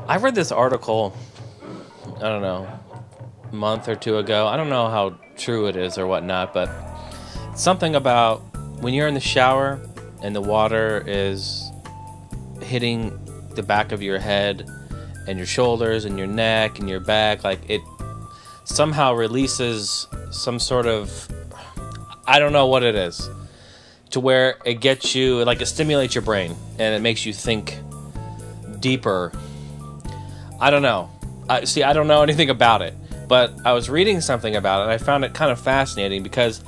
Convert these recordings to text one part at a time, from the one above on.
I read this article, I don't know, a month or two ago. I don't know how true it is or whatnot, but something about when you're in the shower and the water is hitting the back of your head and your shoulders and your neck and your back, like it somehow releases some sort of, I don't know what it is, to where it gets you, like it stimulates your brain and it makes you think deeper. I don't know. I don't know anything about it, but I was reading something about it and I found it kind of fascinating because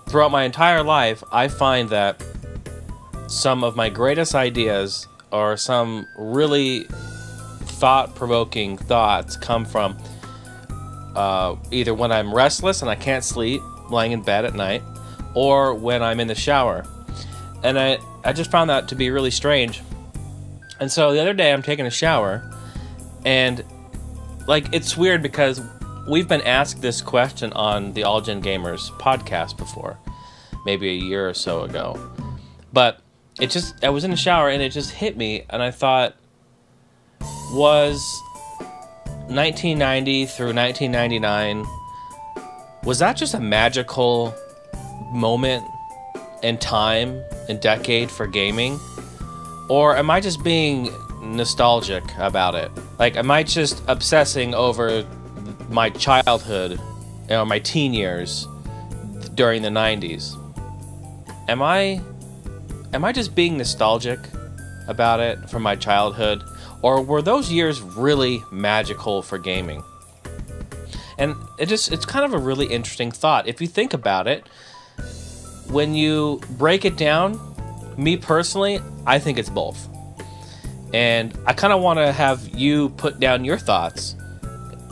throughout my entire life, I find that some of my greatest ideas or some really thought-provoking thoughts come from either when I'm restless and I can't sleep, lying in bed at night, or when I'm in the shower. And I just found that to be really strange. And so the other day I'm taking a shower, and like it's weird because we've been asked this question on the All Gen Gamers podcast before, maybe a year or so ago. But I was in the shower and it just hit me, and I thought, was 1990 through 1999, was that just a magical moment in time and decade for gaming? Or am I just being nostalgic about it? Like, am I just obsessing over my childhood, my teen years during the 90s? Am I just being nostalgic about it from my childhood? Or were those years really magical for gaming? And it's kind of a really interesting thought. If you think about it, when you break it down, me personally, I think it's both. And I kind of want to have you put down your thoughts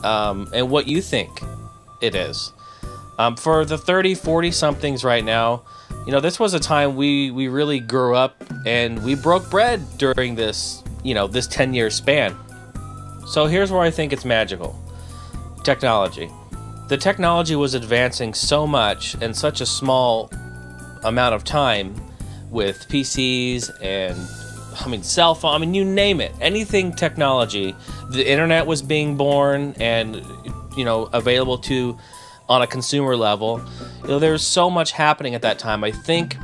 and what you think it is. For the 30, 40-somethings right now, you know, this was a time we really grew up and we broke bread during this, this 10-year span. So here's where I think it's magical. Technology. The technology was advancing so much in such a small amount of time with PCs and, cell phone, you name it. Anything technology. The internet was being born and, available to on a consumer level. There was so much happening at that time. I think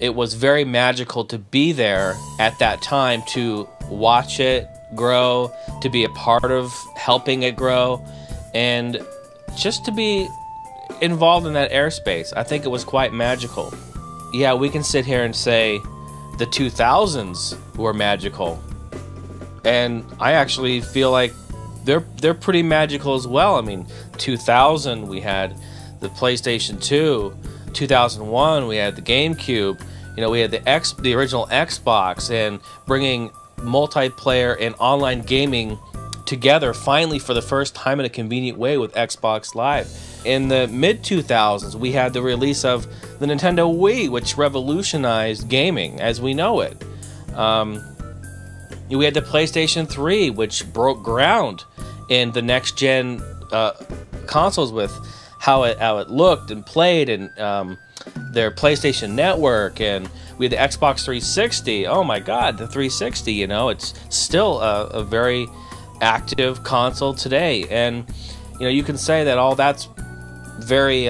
it was very magical to be there at that time, to watch it grow, to be a part of helping it grow, and just to be involved in that airspace. I think it was quite magical. Yeah, we can sit here and say the 2000s were magical, and I actually feel like they're pretty magical as well. 2000 we had the PlayStation 2, 2001 we had the GameCube, we had the original Xbox, and bringing multiplayer and online gaming together finally for the first time in a convenient way with Xbox Live. In the mid-2000s, we had the release of the Nintendo Wii, which revolutionized gaming as we know it. We had the PlayStation 3, which broke ground in the next-gen consoles with how it looked and played, and their PlayStation Network, and we had the Xbox 360. Oh my God, the 360, it's still a very active console today. And, you can say that all that's very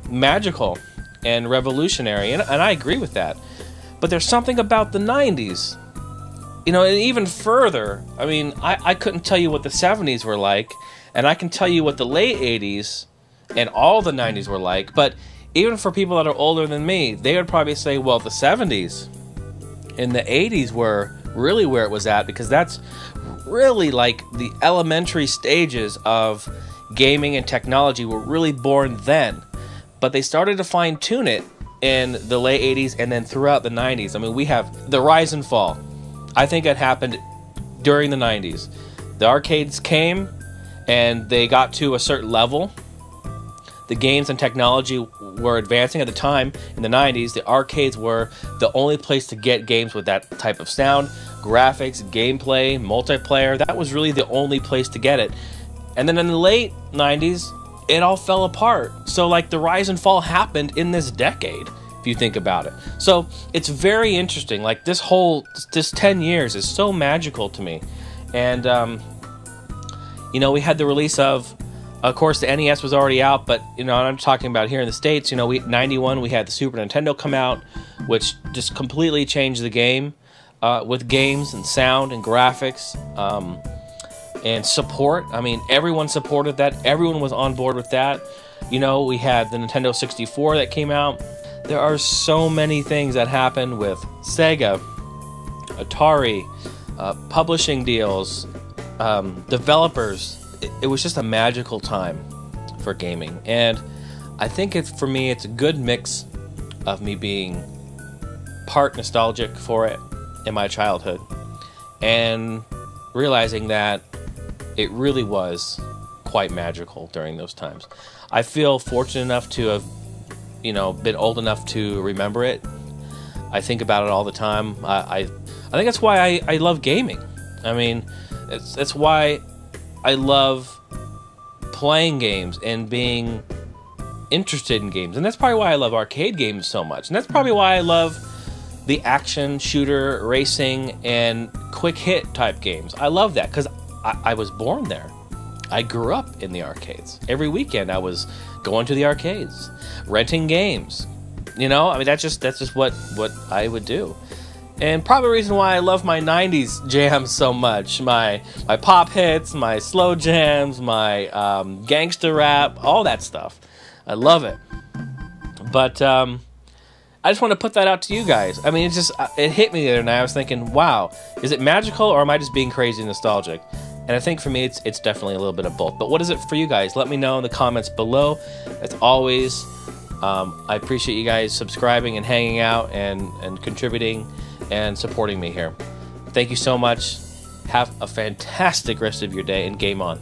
magical and revolutionary, and I agree with that. But there's something about the 90s, and even further. I couldn't tell you what the 70s were like, and I can tell you what the late 80s and all the 90s were like, but even for people that are older than me, they would probably say, well, the 70s and the 80s were really where it was at, because that's really like the elementary stages of gaming and technology were really born then. But they started to fine-tune it in the late 80s and then throughout the 90s. We have the rise and fall. I think it happened during the 90s. The arcades came and they got to a certain level. The games and technology were advancing at the time. In the 90s, the arcades were the only place to get games with that type of sound, graphics, gameplay, multiplayer. That was really the only place to get it. And then in the late 90s, it all fell apart. So like the rise and fall happened in this decade, if you think about it. So it's very interesting. Like this 10 years is so magical to me. And, you know, we had the release of course, the NES was already out, but, you know, I'm talking about here in the States, you know, 91, we had the Super Nintendo come out, which just completely changed the game with games and sound and graphics and support. I mean, everyone supported that. Everyone was on board with that. You know, we had the Nintendo 64 that came out. There are so many things that happened with Sega, Atari, publishing deals, developers. It was just a magical time for gaming, and I think for me it's a good mix of me being part nostalgic for it in my childhood and realizing that it really was quite magical during those times. I feel fortunate enough to have, you know, been old enough to remember it. I think about it all the time. I think that's why I love gaming. I mean, it's why I love playing games and being interested in games. And that's probably why I love arcade games so much. And that's probably why I love the action, shooter, racing, and quick hit type games. I love that because I was born there. I grew up in the arcades. Every weekend I was going to the arcades, renting games. You know, I mean, that's just what I would do. And probably the reason why I love my 90s jams so much. My pop hits, my slow jams, my gangster rap, all that stuff. I love it. But I just want to put that out to you guys. I mean, it hit me the other night. I was thinking, wow, is it magical or am I just being crazy nostalgic? And I think for me, it's definitely a little bit of both. But what is it for you guys? Let me know in the comments below. As always, I appreciate you guys subscribing and hanging out and contributing and supporting me here. Thank you so much. Have a fantastic rest of your day and game on.